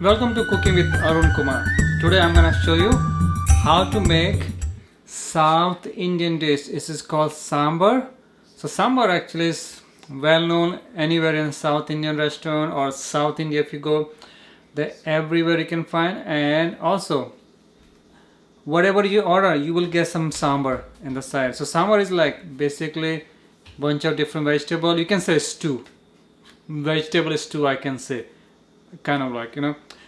Welcome to Cooking with Arun Kumar. Today I'm gonna show you how to make South Indian dish. This is called Sambar. So Sambar actually is well known anywhere in South Indian restaurant or South India. If you go there, everywhere you can find, and also whatever you order you will get some sambar in the side. So sambar is like basically bunch of different vegetable. You can say stew, vegetable stew, I can say, kind of like,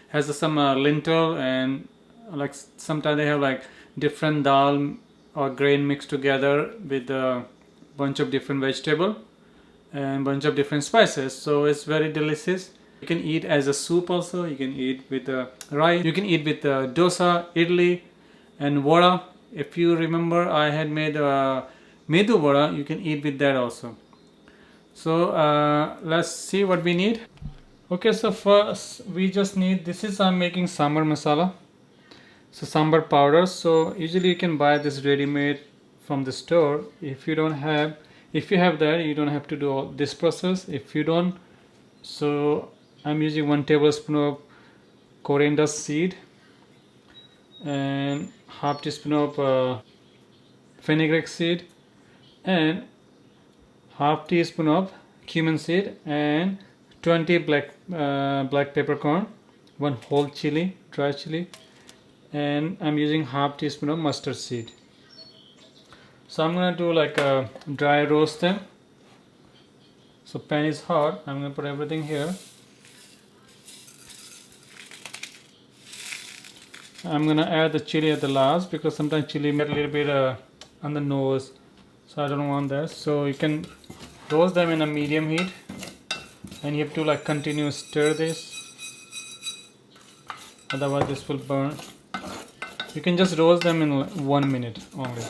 has some lentil, and like sometimes they have like different dal or grain mixed together with a bunch of different vegetable and bunch of different spices. So it's very delicious. You can eat as a soup also. You can eat with rice. You can eat with dosa, idli, and vada. If you remember, I had made medu vada. You can eat with that also. So let's see what we need. Okay, so first we just need, this is, I'm making sambar masala, so sambar powder. So usually you can buy this ready-made from the store. If you don't have, if you have that, you don't have to do all this process. If you don't, so I'm using 1 tablespoon of coriander seed and half teaspoon of fenugreek seed and half teaspoon of cumin seed and 20 black peppercorn, 1 whole chili, dry chili, and I'm using half teaspoon of mustard seed. So I'm gonna do like a dry roast them. So pan is hot. I'm gonna put everything here. I'm gonna add the chili at the last because sometimes chili get a little bit on the nose, so I don't want that. So you can roast them in a medium heat, and you have to like continue stir this, otherwise this will burn. You can just roast them in 1 minute only.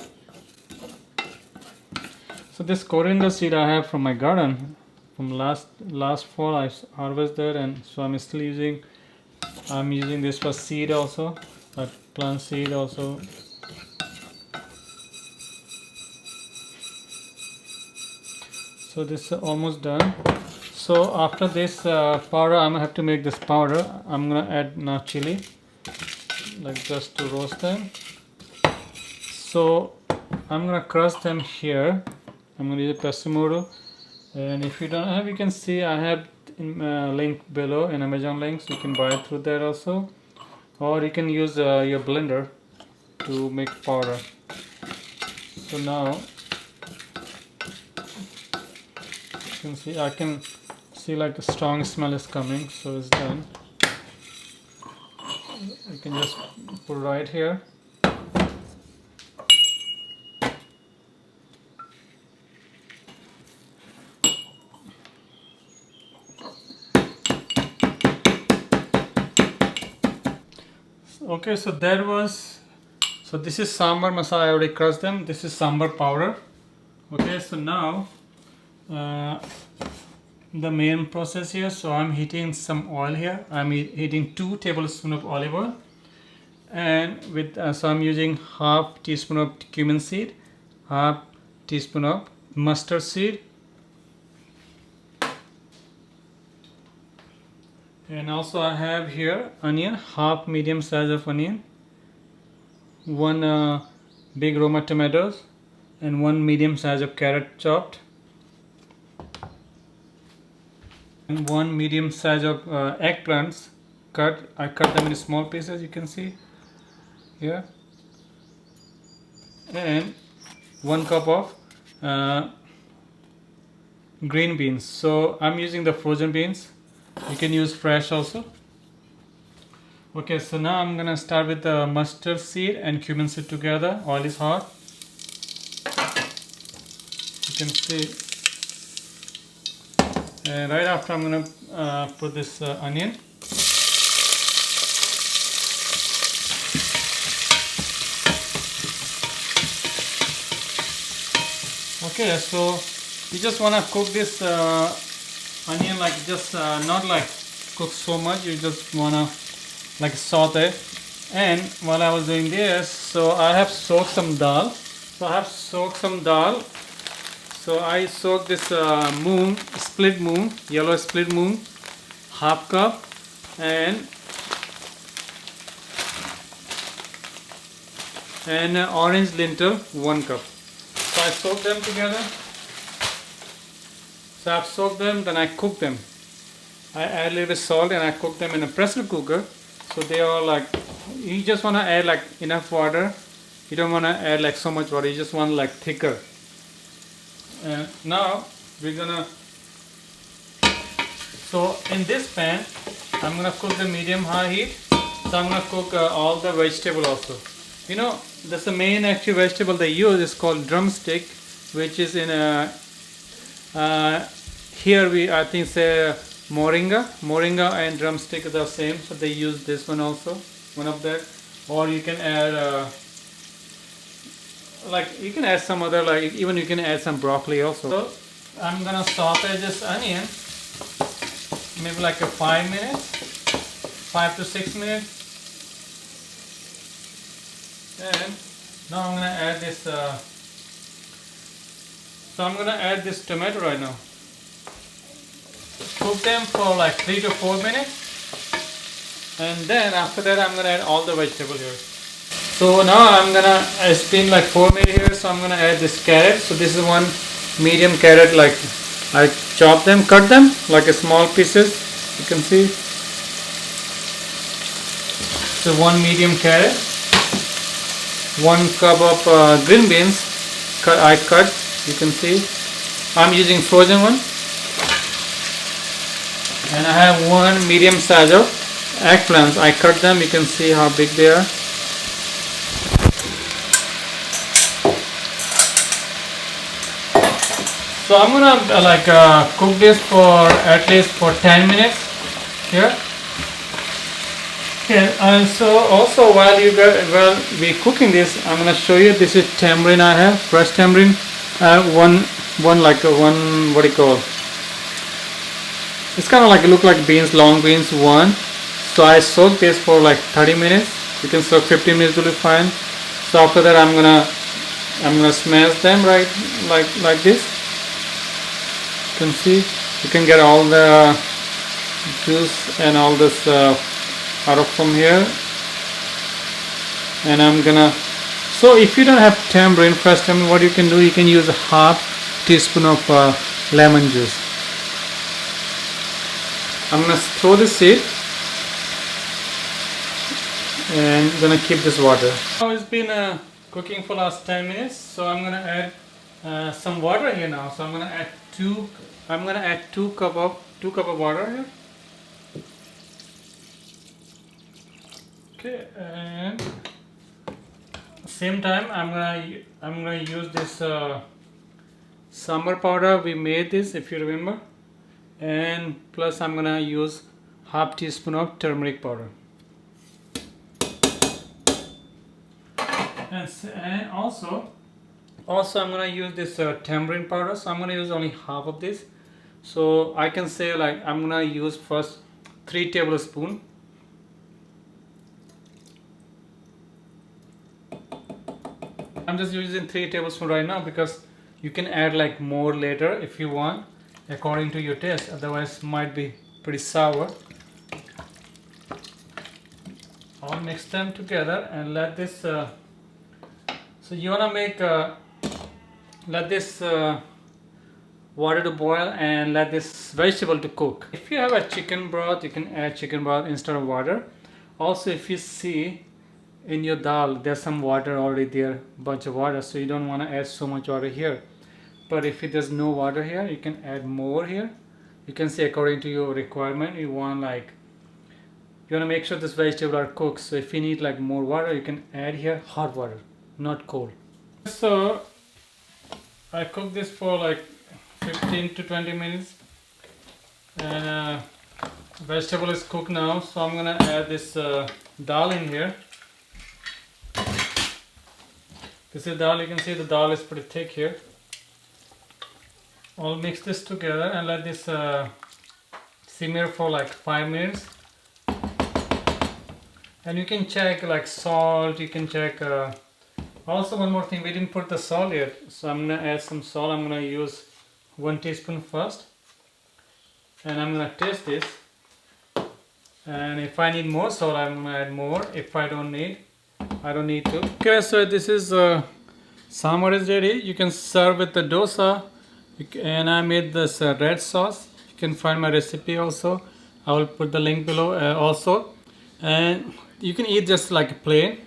So this coriander seed I have from my garden from last fall. I harvested, and so I'm still using. I'm using this for seed also, like plant seed also. So this is almost done. So after this powder, I'm gonna have to make this powder. I'm gonna add now chili, like just to roast them. So I'm gonna crush them here. I'm gonna use a pestimoro, and if you don't have, you can see I have link below in Amazon links. You can buy it through there also, or you can use your blender to make powder. So now you can see, I can see like a strong smell is coming, so it's done. You can just put right here. Okay, so that was, so this is sambar masala. I already crushed them. This is sambar powder. Okay, so now the main process here. So I'm heating some oil here. I'm heating 2 tablespoons of olive oil, and with so I'm using half teaspoon of cumin seed, half teaspoon of mustard seed, and also I have here onion, half medium size of onion, 1 big Roma tomatoes, and 1 medium size of carrot chopped, and 1 medium size of eggplants cut. I cut them in small pieces, you can see here, and 1 cup of green beans. So I'm using the frozen beans. You can use fresh also. Okay, so now I'm gonna start with the mustard seed and cumin seed together. Oil is hot. You can see. And right after, I'm gonna put this onion. Okay, so you just wanna cook this onion like just not like cook so much. You just wanna like saute. And while I was doing this, so I have soaked some dal. So I soaked this split moong, yellow split moong, half cup, and and orange lentil 1 cup. So I soak them together. So I've soaked them, then I cook them. I add a little bit salt and I cook them in a pressure cooker. So they are like, you just want to add like enough water. You don't want to add like so much water, you just want like thicker. And now we're gonna, so in this pan I'm gonna cook the medium high heat. So I'm gonna cook all the vegetable also. You know, that's the main actual vegetable they use is called drumstick, which is in a here we I think say moringa and drumstick are the same, so they use this one also, one of that. Or you can add like you can add some other, like even you can add some broccoli also. So I'm gonna saute this onion maybe like a 5 minutes, 5 to 6 minutes. And now I'm gonna add this so I'm gonna add this tomato right now. Cook them for like 3 to 4 minutes, and then after that I'm gonna add all the vegetable here. So now it's been like 4 minutes here, so I'm gonna add this carrot. So this is one medium carrot, like I chop them, cut them like a small pieces, you can see. So one medium carrot, 1 cup of green beans I cut, you can see. I'm using frozen one. And I have 1 medium size of eggplants. I cut them, you can see how big they are. So I'm gonna cook this for at least for 10 minutes here. Okay, and so also while we cooking this, I'm gonna show you, this is tamarind I have, fresh tamarind. I have one what do you call? It's kind of like look like beans, long beans one. So I soak this for like 30 minutes. You can soak 15 minutes will be fine. So after that I'm gonna smash them right like this. You can see, you can get all the juice and all this out of from here. And I'm gonna, so if you don't have tamarind, fresh tamarind, what you can do, you can use a half teaspoon of lemon juice. I'm gonna throw the seed and I'm gonna keep this water. Now it's been cooking for last 10 minutes, so I'm gonna add some water here now. So I'm gonna add two cup of water here. Okay, and same time I'm gonna use this sambar powder. We made this, if you remember. And plus I'm gonna use half teaspoon of turmeric powder, and also I'm gonna use this tamarind powder. So I'm gonna use only half of this. So I can say like I'm gonna use first 3 tablespoons. I'm just using 3 tablespoons right now, because you can add like more later if you want, according to your taste, otherwise might be pretty sour. I'll mix them together and let this so you want to make let this water to boil and let this vegetable to cook. If you have a chicken broth, you can add chicken broth instead of water. Also, if you see in your dal there's some water already there, bunch of water, so you don't want to add so much water here. But if there's no water here, you can add more here. You can say according to your requirement, you want to make sure this vegetable are cooked. So if you need like more water, you can add here hot water, not cold. So I cook this for like 15 to 20 minutes, and vegetable is cooked now. So I'm gonna add this dal in here. This is dal. You can see the dal is pretty thick here. I'll mix this together and let this simmer for like 5 minutes. And you can check like salt, you can check also one more thing, we didn't put the salt yet, so I'm gonna add some salt. I'm gonna use 1 teaspoon first, and I'm gonna taste this, and if I need more salt I'm gonna add more. If I don't need, I don't need to. Okay, so this is sambar is ready. You can serve with the dosa. And I made this red sauce. You can find my recipe also. I will put the link below also. And you can eat just like plain.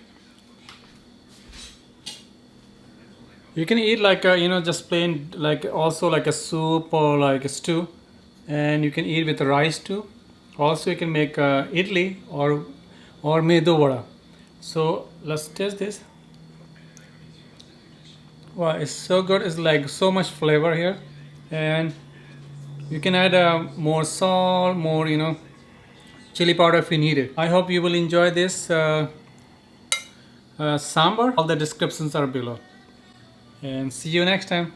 You can eat like a, just plain, like also like a soup or like a stew, and you can eat with rice too. Also, you can make idli or medu vada. So let's taste this. Wow, it's so good. It's like so much flavor here, and you can add more salt, more chili powder if you need it. I hope you will enjoy this sambar. All the descriptions are below, and see you next time.